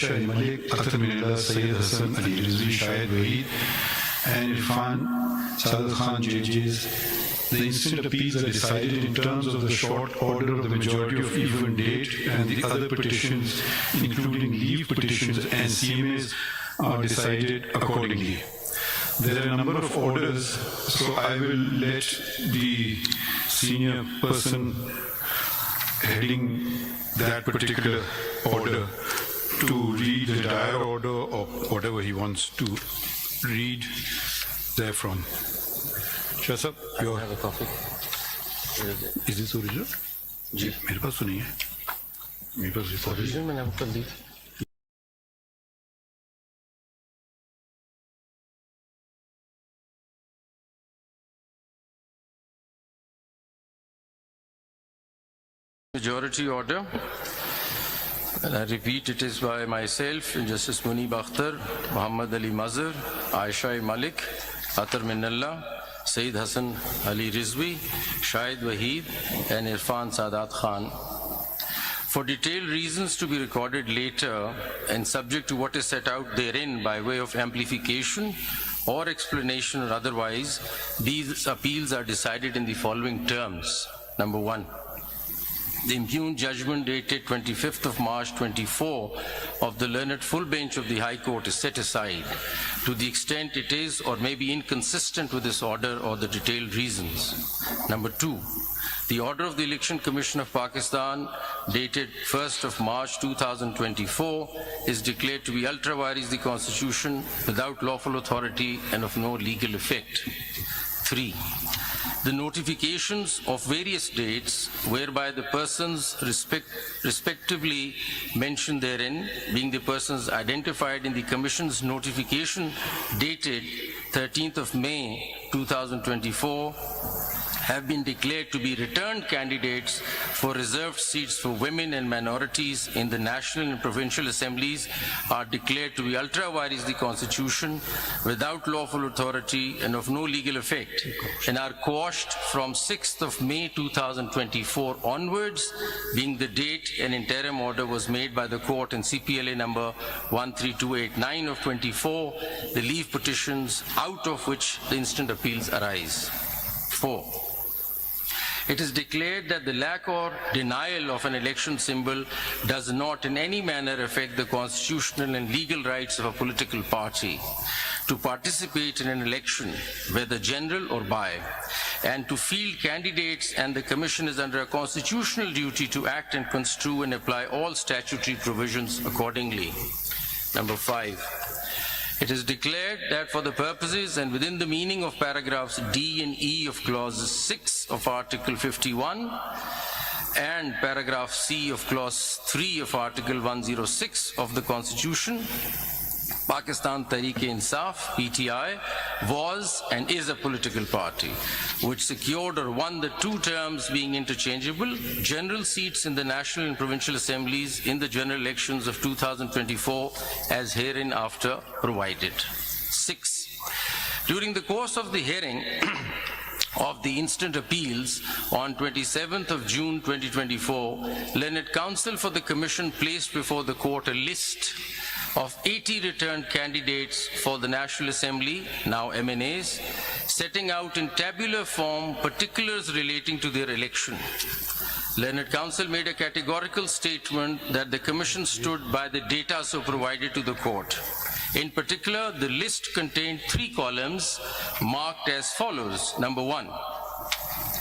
Shahid Malik, Athar Minillah, Sayyid Hassan, Ali Rizvi, Shahid Waheed, and Irfan Sadat Khan judges. The instant appeals are decided in terms of the short order of the majority of even date, and the other petitions, including leave petitions and CMAs, are decided accordingly. There are a number of orders, so I will let the senior person heading that particular order to read the dire order or whatever he wants to read therefrom. Shah Sahab, I have a copy. Is this original? जी मेरे पास तो नहीं है. मेरे पास record original मैंने आपको कर दी थी. Majority order, and I repeat, it is by myself, Justice Munir Bakhtar, Muhammad Ali Mazhar, Aisha Malik, Athar Minallah, Sayyid Hassan Ali Rizvi, Shahid Waheed, and Irfan Sadat Khan. For detailed reasons to be recorded later and subject to what is set out therein by way of amplification or explanation or otherwise, these appeals are decided in the following terms. Number one, the impugned judgment dated 25th of March 24 of the learned full bench of the High Court is set aside to the extent it is or may be inconsistent with this order or the detailed reasons. Number two, the order of the Election Commission of Pakistan dated 1st of March 2024 is declared to be ultra vires the Constitution without lawful authority and of no legal effect. 3. The notifications of various dates whereby the persons respectively mentioned therein, being the persons identified in the Commission's notification dated 13th of May 2024, have been declared to be returned candidates for reserved seats for women and minorities in the national and provincial assemblies are declared to be ultra vires the Constitution without lawful authority and of no legal effect, and are quashed from 6th of May 2024 onwards, being the date an interim order was made by the court in CPLA number 13289 of 24, the leave petitions out of which the instant appeals arise. 4. It is declared that the lack or denial of an election symbol does not in any manner affect the constitutional and legal rights of a political party to participate in an election, whether general or by, and to field candidates, and the Commission is under a constitutional duty to act and construe and apply all statutory provisions accordingly. Number 5. It is declared that for the purposes and within the meaning of paragraphs D and E of clause 6 of Article 51 and paragraph C of clause 3 of Article 106 of the Constitution, Pakistan Tehreek-e-Insaf, PTI, was and is a political party which secured or won the two terms being interchangeable general seats in the national and provincial assemblies in the general elections of 2024 as hereinafter provided. 6. During the course of the hearing of the instant appeals on 27th of June 2024, Learned Counsel for the Commission placed before the court a list of 80 returned candidates for the National Assembly, now MNAs, setting out in tabular form particulars relating to their election. Learned Counsel made a categorical statement that the Commission stood by the data so provided to the court. In particular, the list contained 3 columns marked as follows. Number 1,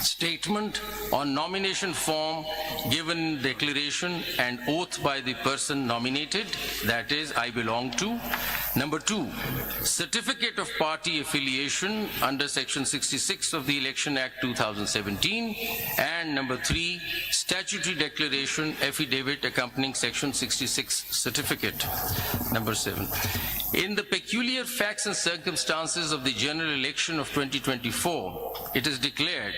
statement on nomination form given in declaration and oath by the person nominated, that is, I belong to. Number 2, certificate of party affiliation under Section 66 of the Election Act 2017. And number 3, statutory declaration affidavit accompanying Section 66 certificate. Number 7. In the peculiar facts and circumstances of the general election of 2024, it is declared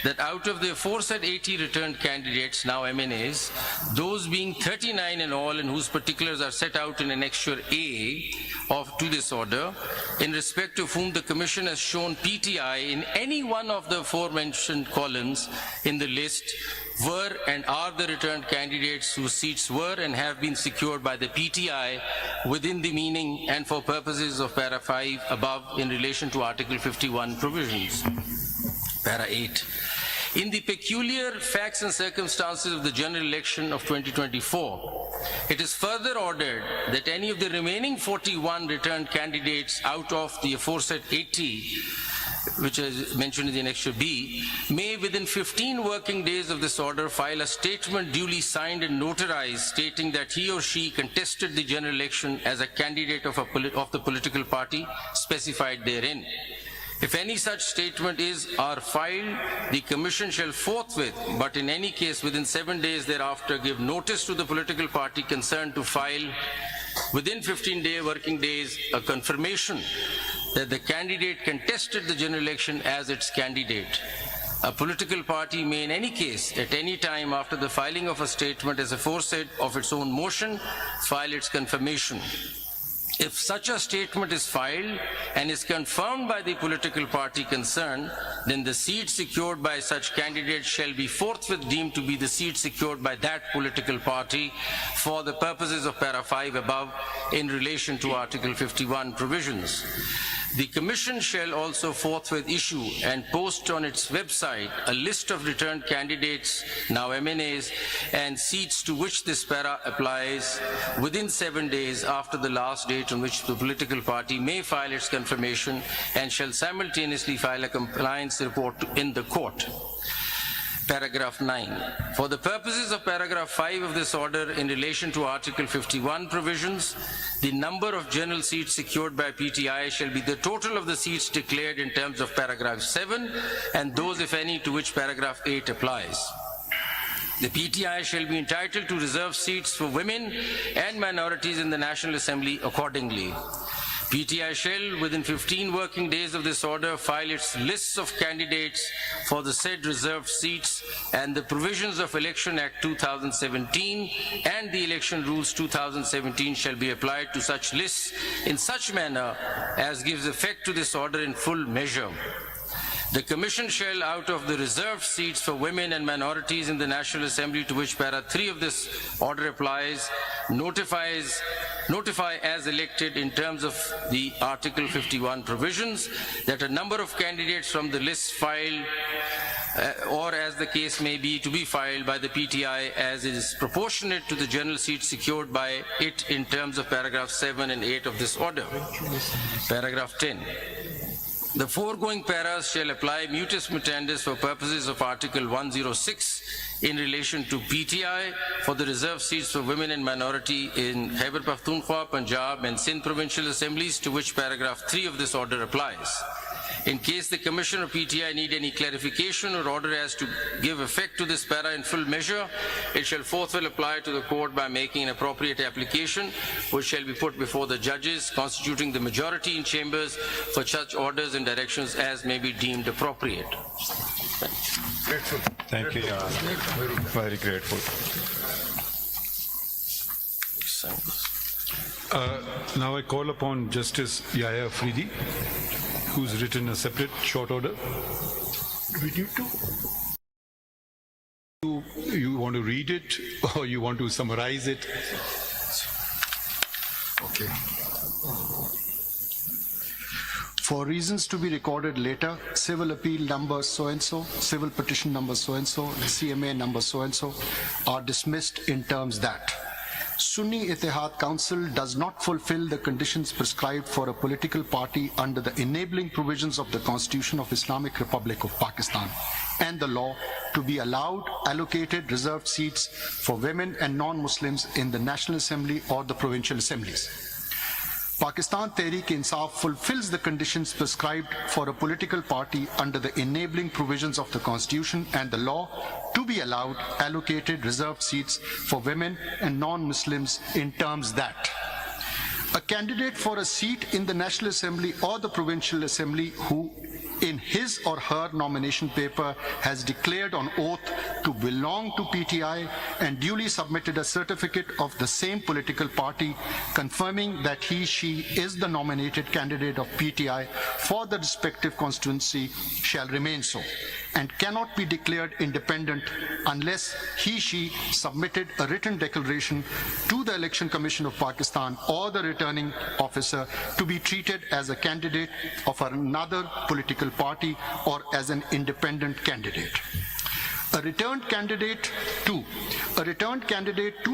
that out of the aforesaid 80 returned candidates, now MNAs, those being 39 in all and whose particulars are set out in Annexure A to this order, in respect of whom the Commission has shown PTI in any one of the aforementioned columns in the list, were and are the returned candidates whose seats were and have been secured by the PTI within the meaning and for purposes of Para 5 above in relation to Article 51 provisions. Para 8. In the peculiar facts and circumstances of the general election of 2024, it is further ordered that any of the remaining 41 returned candidates out of the aforesaid 80, which is mentioned in the Annexure B, may within 15 working days of this order file a statement duly signed and notarized stating that he or she contested the general election as a candidate of the political party specified therein. If any such statement is or filed, the Commission shall forthwith, but in any case within 7 days thereafter, give notice to the political party concerned to file within 15 working days a confirmation that the candidate contested the general election as its candidate. A political party may in any case, at any time after the filing of a statement as aforesaid of its own motion, file its confirmation. If such a statement is filed and is confirmed by the political party concerned, then the seat secured by such candidate shall be forthwith deemed to be the seat secured by that political party for the purposes of Para 5 above in relation to Article 51 provisions. The Commission shall also forthwith issue and post on its website a list of returned candidates, now MNAs, and seats to which this para applies within 7 days after the last date on which the political party may file its confirmation, and shall simultaneously file a compliance report in the court. Paragraph 9. For the purposes of paragraph 5 of this order in relation to Article 51 provisions, the number of general seats secured by PTI shall be the total of the seats declared in terms of paragraph 7 and those, if any, to which paragraph 8 applies. The PTI shall be entitled to reserve seats for women and minorities in the National Assembly accordingly. PTI shall, within 15 working days of this order, file its lists of candidates for the said reserved seats, and the provisions of Election Act 2017 and the Election Rules 2017 shall be applied to such lists in such manner as gives effect to this order in full measure. The Commission shall, out of the reserved seats for women and minorities in the National Assembly to which Para 3 of this order applies, notify as elected in terms of the Article 51 provisions that a number of candidates from the list filed or as the case may be to be filed by the PTI as is proportionate to the general seats secured by it in terms of paragraph 7 and 8 of this order. Paragraph 10. The foregoing paras shall apply mutus mutandis for purposes of Article 106 in relation to PTI for the reserved seats for women and minority in Khyber Pakhtunkhwa, Punjab and Sindh provincial assemblies to which paragraph 3 of this order applies. In case the Commission or PTI need any clarification or order as to give effect to this para in full measure, it shall forthwith apply to the court by making an appropriate application, which shall be put before the judges constituting the majority in chambers for such orders and directions as may be deemed appropriate. Thank you. Very grateful. Now I call upon Justice Yahya Afridi, who's written a separate short order. Do we need to? You want to read it or you want to summarize it? Okay. For reasons to be recorded later, civil appeal number so-and-so, civil petition number so-and-so, CMA number so-and-so are dismissed in terms that Sunni Ittehad Council does not fulfill the conditions prescribed for a political party under the enabling provisions of the Constitution of Islamic Republic of Pakistan and the law to be allowed allocated reserved seats for women and non-Muslims in the National Assembly or the provincial assemblies. Pakistan Tehreek-e-Insaf fulfills the conditions prescribed for a political party under the enabling provisions of the Constitution and the law to be allowed allocated reserved seats for women and non-Muslims in terms that A candidate for a seat in the National Assembly or the Provincial Assembly who in his or her nomination paper has declared on oath to belong to PTI and duly submitted a certificate of the same political party confirming that he/she is the nominated candidate of PTI for the respective constituency shall remain so and cannot be declared independent unless he/she submitted a written declaration to the Election Commission of Pakistan or the returning officer to be treated as a candidate of another political party or as an independent candidate. A returned candidate to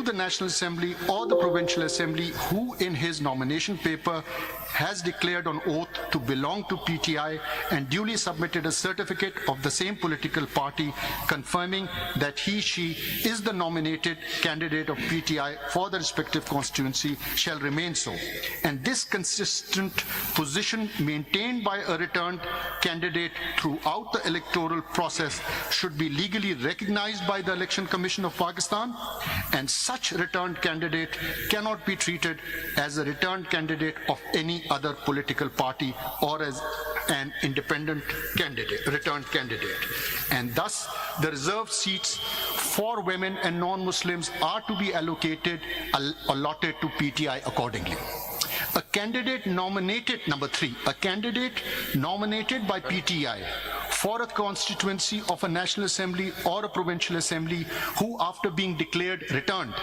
the National Assembly or the Provincial Assembly who in his nomination paper has declared on oath to belong to PTI and duly submitted a certificate of the same political party confirming that he/she is the nominated candidate of PTI for the respective constituency shall remain so. And this consistent position maintained by a returned candidate throughout the electoral process should be legally recognized by the Election Commission of Pakistan, and such returned candidate cannot be treated as a returned candidate of any other political party or as an independent candidate, returned candidate. And thus, the reserved seats for women and non-Muslims are to be allotted to PTI accordingly. A candidate nominated, number 3, a candidate nominated by PTI for a constituency of a National Assembly or a Provincial Assembly who, after being declared returned,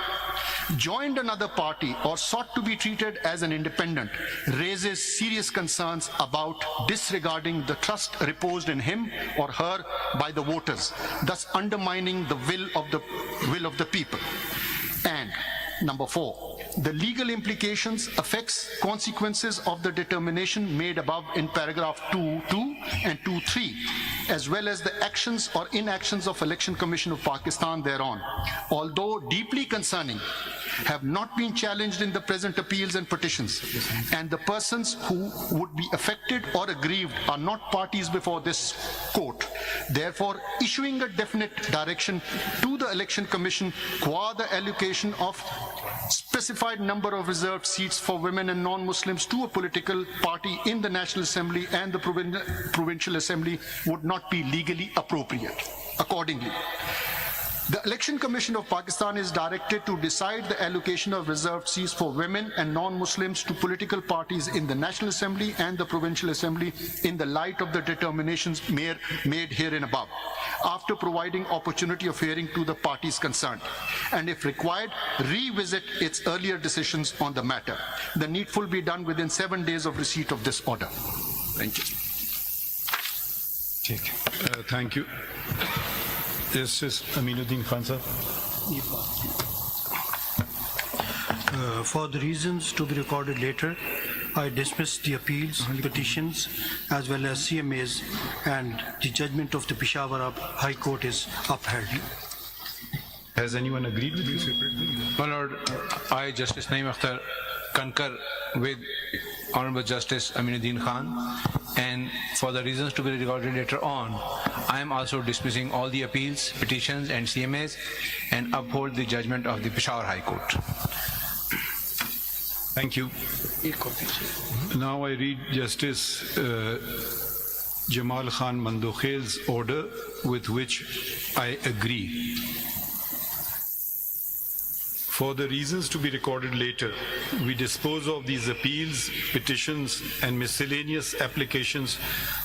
joined another party or sought to be treated as an independent, raises serious concerns about disregarding the trust reposed in him or her by the voters, thus undermining the will of the people. And number 4, the legal implications, effects, consequences of the determination made above in paragraph 2.2 and 2.3, as well as the actions or inactions of Election Commission of Pakistan thereon, although deeply concerning, have not been challenged in the present appeals and petitions, and the persons who would be affected or aggrieved are not parties before this court. Therefore, issuing a definite direction to the Election Commission qua the allocation of specified number of reserved seats for women and non-Muslims to a political party in the National Assembly and the Provincial Assembly would not be legally appropriate. Accordingly, the Election Commission of Pakistan is directed to decide the allocation of reserved seats for women and non-Muslims to political parties in the National Assembly and the Provincial Assembly in the light of the determinations made herein above, after providing opportunity of hearing to the parties concerned, and if required, revisit its earlier decisions on the matter. The needful be done within 7 days of receipt of this order. Thank you. Thank you. Justice Aminuddin Khan sir. For the reasons to be recorded later, I dismiss the appeals, petitions, as well as CMAs, and the judgment of the Peshawar High Court is upheld. Has anyone agreed with you? My Lord, I, Justice Naeem Akhtar, concur with Honorable Justice Aminuddin Khan, and for the reasons to be recorded later on, I am also dismissing all the appeals, petitions and CMAs and uphold the judgment of the Peshawar High Court. Thank you. Now I read Justice Jamal Khan Mandokhel's order with which I agree. For the reasons to be recorded later, we dispose of these appeals, petitions, and miscellaneous applications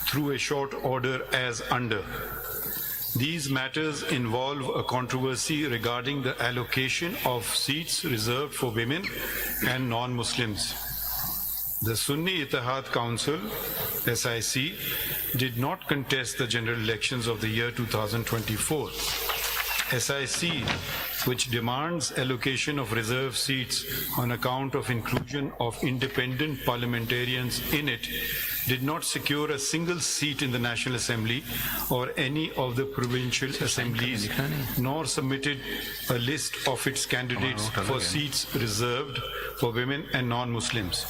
through a short order as under. These matters involve a controversy regarding the allocation of seats reserved for women and non-Muslims. The Sunni Ittehad Council, SIC, did not contest the general elections of the year 2024. SIC, which demands allocation of reserved seats on account of inclusion of independent parliamentarians in it, did not secure a single seat in the National Assembly or any of the provincial assemblies, nor submitted a list of its candidates for seats reserved for women and non-Muslims.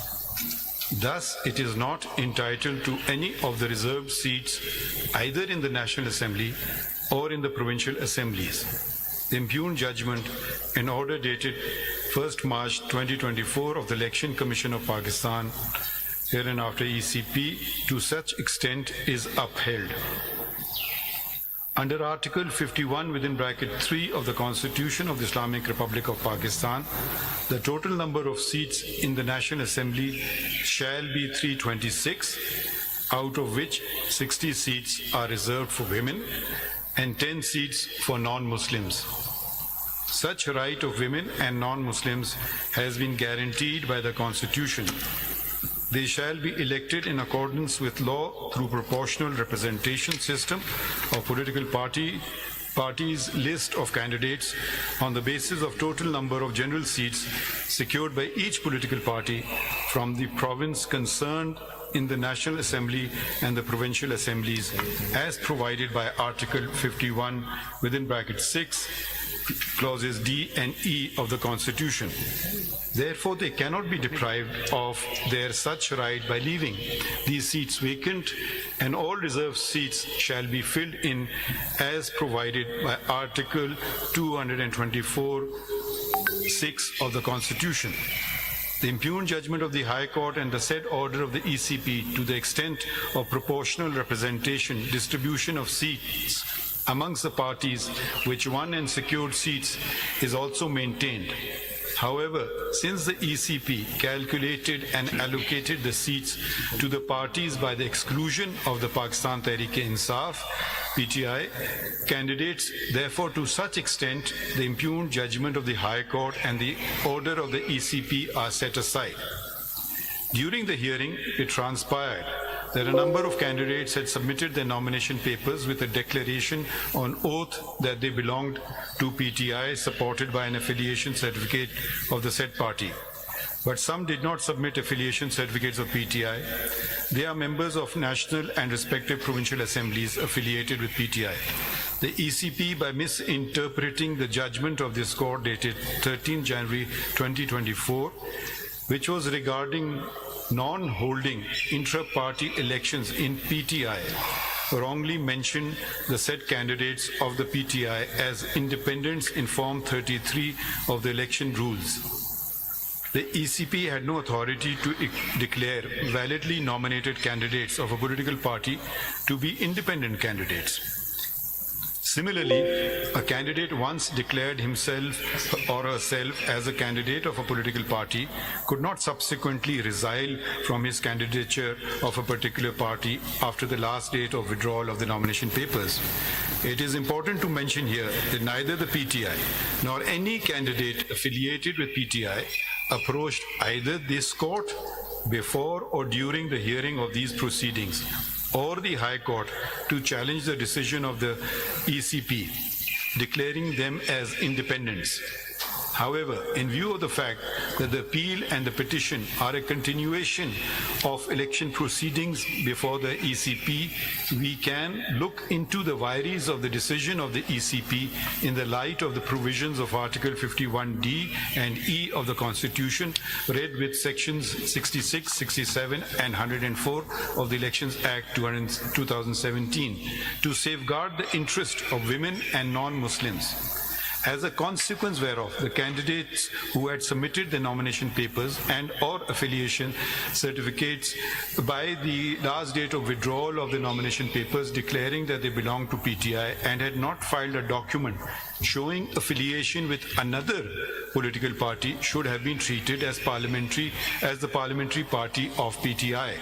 Thus, it is not entitled to any of the reserved seats either in the National Assembly or in the provincial assemblies. The impugned judgment, in order dated 1st March 2024 of the Election Commission of Pakistan, hereinafter ECP, to such extent is upheld. Under Article 51 (3) of the Constitution of the Islamic Republic of Pakistan, the total number of seats in the National Assembly shall be 326, out of which 60 seats are reserved for women and 10 seats for non-Muslims. Such right of women and non-Muslims has been guaranteed by the Constitution. They shall be elected in accordance with law through proportional representation system of political parties list of candidates on the basis of total number of general seats secured by each political party from the province concerned in the National Assembly and the provincial assemblies as provided by Article 51 (6) clauses D and E of the Constitution. Therefore, they cannot be deprived of their such right by leaving these seats vacant, and all reserved seats shall be filled in as provided by Article 224(6) of the Constitution. The impugned judgment of the High Court and the said order of the ECP to the extent of proportional representation, distribution of seats amongst the parties which won and secured seats is also maintained. However, since the ECP calculated and allocated the seats to the parties by the exclusion of the Pakistan Tehreek-e-Insaf (PTI) candidates, therefore to such extent the impugned judgment of the High Court and the order of the ECP are set aside. During the hearing, it transpired that a number of candidates had submitted their nomination papers with a declaration on oath that they belonged to PTI, supported by an affiliation certificate of the said party. But some did not submit affiliation certificates of PTI. They are members of national and respective provincial assemblies affiliated with PTI. The ECP, by misinterpreting the judgment of this court dated 13 January 2024, which was regarding non-holding intra-party elections in PTI, wrongly mentioned the said candidates of the PTI as independents in Form 33 of the election rules. The ECP had no authority to declare validly nominated candidates of a political party to be independent candidates. Similarly, a candidate once declared himself or herself as a candidate of a political party could not subsequently resile from his candidature of a particular party after the last date of withdrawal of the nomination papers. It is important to mention here that neither the PTI nor any candidate affiliated with PTI approached either this court before or during the hearing of these proceedings or the High Court to challenge the decision of the ECP, declaring them as independents. However, in view of the fact that the appeal and the petition are a continuation of election proceedings before the ECP, we can look into the vagaries of the decision of the ECP in the light of the provisions of Article 51D and E of the Constitution, read with sections 66, 67 and 104 of the Elections Act 2017 to safeguard the interest of women and non-Muslims. As a consequence whereof, the candidates who had submitted their nomination papers and or affiliation certificates by the last date of withdrawal of the nomination papers declaring that they belong to PTI and had not filed a document showing affiliation with another political party should have been treated as the parliamentary party of PTI.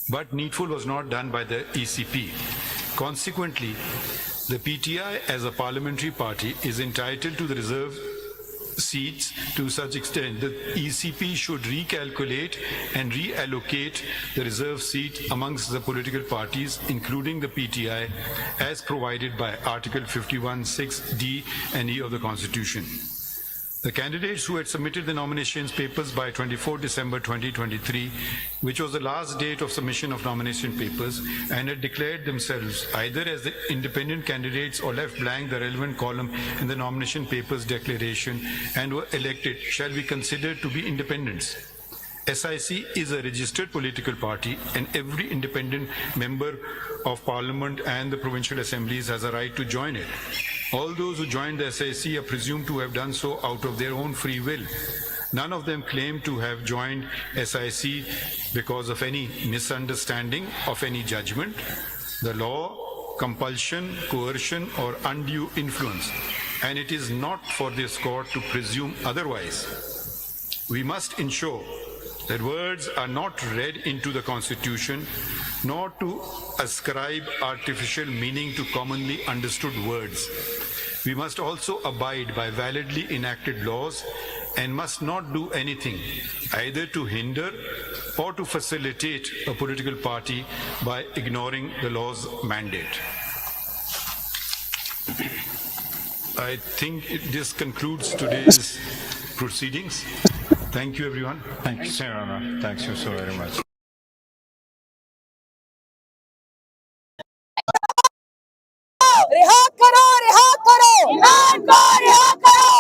But needful was not done by the ECP. Consequently, the PTI as a parliamentary party is entitled to the reserved seats to such extent that ECP should recalculate and reallocate the reserved seat amongst the political parties, including the PTI, as provided by Article 51(6)(d) and E of the Constitution. The candidates who had submitted the nominations papers by 24 December 2023, which was the last date of submission of nomination papers, and had declared themselves either as the independent candidates or left blank the relevant column in the nomination papers declaration and were elected, shall be considered to be independents. SIC is a registered political party, and every independent member of parliament and the provincial assemblies has a right to join it. All those who joined the SIC are presumed to have done so out of their own free will. None of them claim to have joined SIC because of any misunderstanding of any judgment, the law, compulsion, coercion, or undue influence. And it is not for this court to presume otherwise. We must ensure that words are not read into the Constitution, nor to ascribe artificial meaning to commonly understood words. We must also abide by validly enacted laws and must not do anything either to hinder or to facilitate a political party by ignoring the law's mandate. I think this concludes today's proceedings. Thank you, everyone. Thank you, Your Honor. Thank you so very much. रिहा करो इमरान को रिहा करो